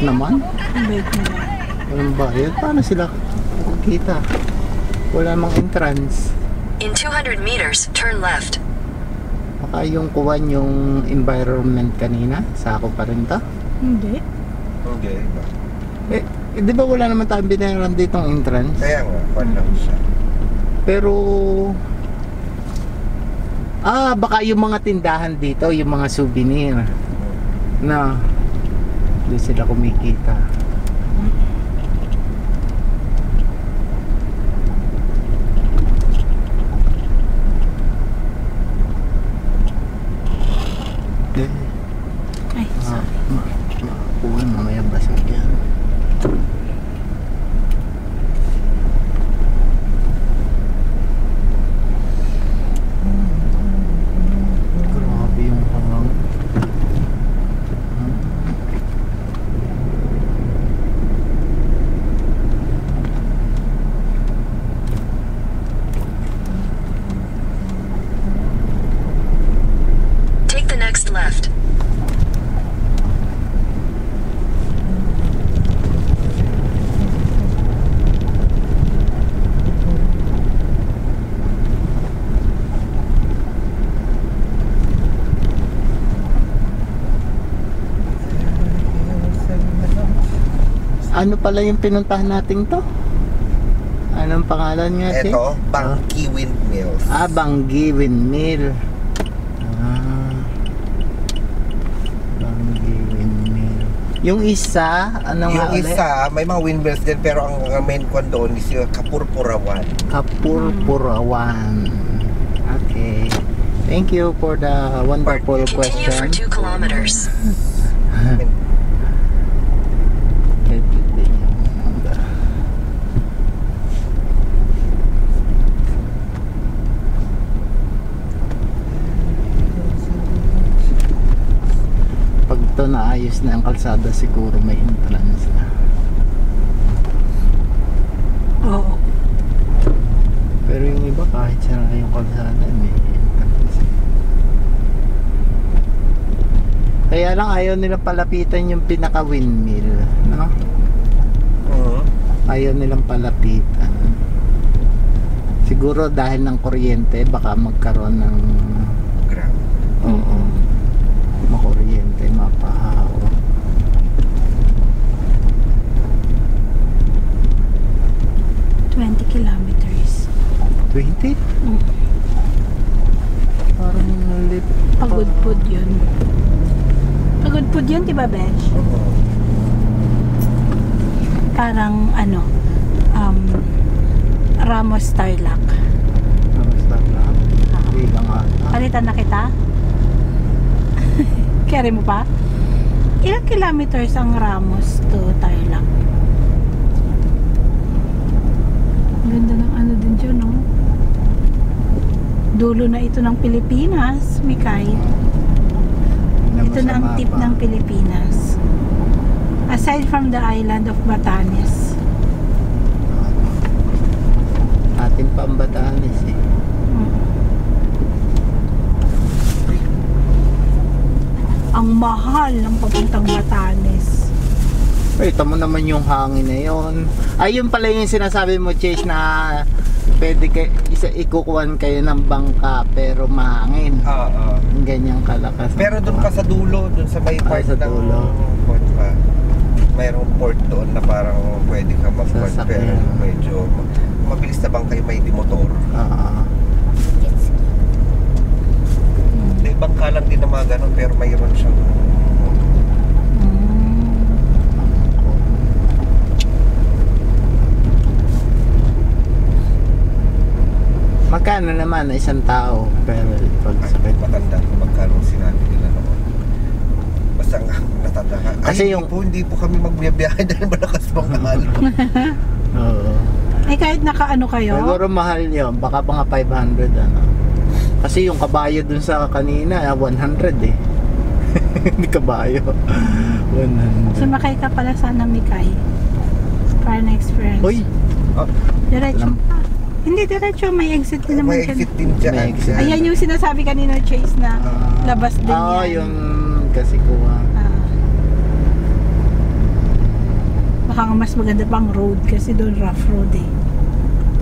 naman. Ang bait nila. Walang bayad. Paano sila kita? Wala namang entrance. In 200 meters, turn left. Baka yung kuwan yung environment kanina. Sako pa rin ta? Hindi. Hindi, iba. Di ba wala naman tayong binayaran ditong entrance? Kaya nga, pan lang siya. Pero baka yung mga tindahan dito, yung mga souvenir na doon sila kumikita. Ay, sorry. Makakuha mamaya basag yan. Grabe yung hangang. Take the next left. Ano pala yung pinuntahan natin to? Anong pangalan nga? Ito, Bangki Windmills. Banggi Windmill. Banggi Windmill. Yung isa, ano nga Yung ulit? isa, may mga windmills din, pero ang main kwan doon is yung Kapurpurawan. Kapurpurawan. Okay. Thank you for the wonderful Continue for question. 2 kilometers. Pag ito naayos na ang kalsada, siguro may entrance na. Oo. Pero yung iba, kahit sira yung kalsada, may entrance. Kaya lang ayaw nila palapitan yung pinaka-windmill, no? Ayaw nilang palapitan. Siguro dahil ng kuryente, baka magkaroon ng... Grabe. Oo. Makuryente, mapahawa. Kilometers. 20? Parang lip. Pagudpud yun. Pagudpud yun, diba, Besh? Parang, Ramos Tarlac. Basta lang. Hindi lang ata. Palitan na kita? Carry mo pa? Ilang kilometers ang Ramos to Tarlac? Ganda ng ano din dyan, no? Dulo na ito ng Pilipinas, Mikay. Ito na ang tip ng Pilipinas. Aside from the island of Batanes. Ating Pambatanes eh. Ang mahal ng papuntang Batanes. Ito mo naman yung hangin na yun. Ayun pala yung sinasabi mo, Chase, na pwede ikukuhan kayo ng bangka pero mahangin. Oo. Ganyang kalakas. Pero doon ka sa dulo, doon sa may part sa ng dulo. port pa. Mayroong port doon na parang pwede ka mag-port, Sasakyan. pero medyo mabilis na bang kayo may dimotor. May bangka lang din na mga ganun, pero mayroon siyang Magkano naman na isang tao pero pag sakit? matanda kung magkano sinabi nila noon. Basta nga natanda ka. Kasi Ay, hindi po kami magbiyabiyahe dahil malakas pang mahal. Oo. Ay, kahit nakaano kayo? Siguro mahal yun. Baka pa nga 500 ano. Kasi yung kabayo dun sa kanina 100 eh. Hindi kabayo. 100. Sumakay ka pala sana, Mikay. Para na experience. Uy! Diretso pa. Hindi, diretso. May exit din naman May siya. exit din dyan. May exit. Ayan yung sinasabi kanina, Chase, na labas din yan. yung kasi kuha. Baka nga mas maganda pang road kasi doon rough road eh.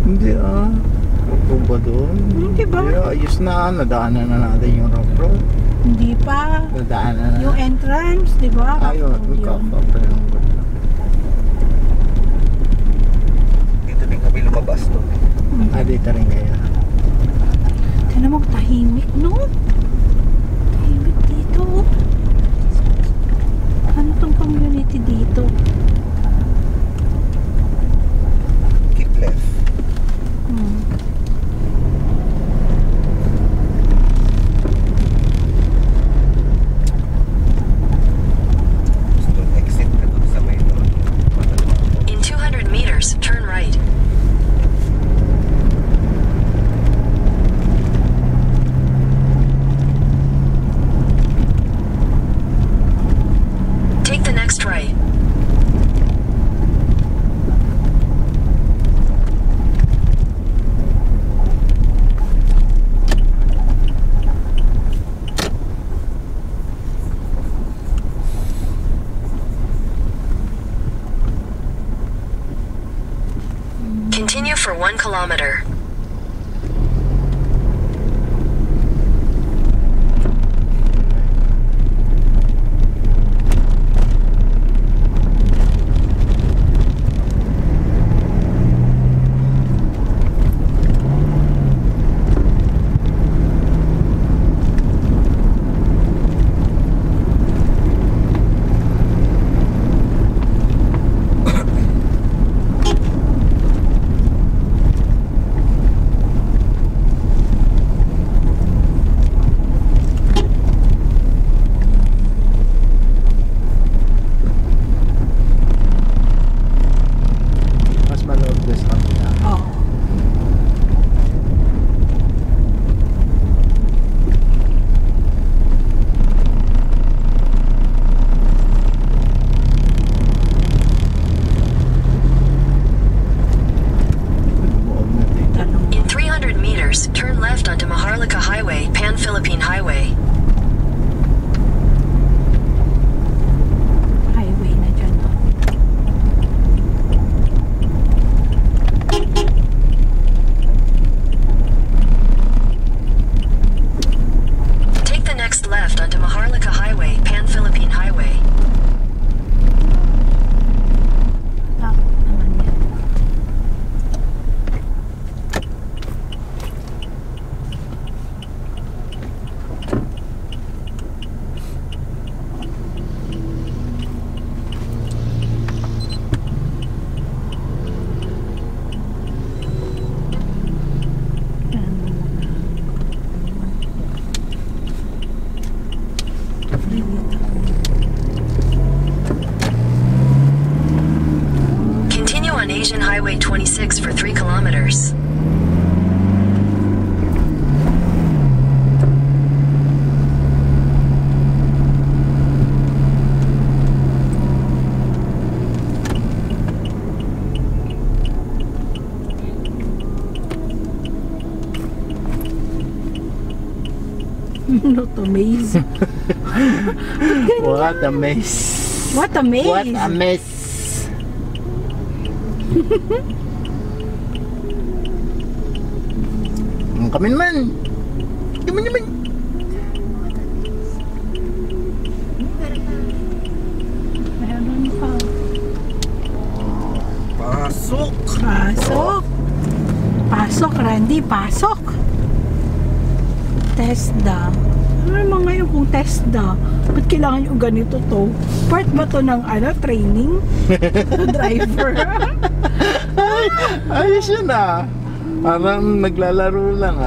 Hindi Ako ba doon? Hindi ba? Ayos na. Nadaanan na natin yung rough road. Hindi pa. Nadaanan na. Yung entrance, di ba? Rough Ayun, road yun. Dito din kami lumabas to. Dito rin kaya. Tignan mo, tahimik, no? Tahimik dito. Ano tong community dito? Keep left. Gusto exit na doon sa may doon. In 200 meters, turn right. Take the next right. Continue for 1 kilometer. Mas maloob doon sa kabila. Oo. Buong na dito. Tanong. In 300 meters, turn left onto Maharlika Highway, Pan-Philippine Highway. Highway na dyan. Take the next left onto Maharlika Highway, Pan-Philippine Highway. Takot naman yan. Continue on Asian Highway 26 for 3 kilometers. Not a maze. What a mess. What a maze. What a mess. Kami naman. Kami naman. Meron pa. Pasok! Pasok. Pasok, Randy. Pasok. TESDA. Ano naman ngayon kung TESDA? Ba't kailangan yung ganito to? Part ba to ng training? Driver? Ayos yun Parang naglalaro lang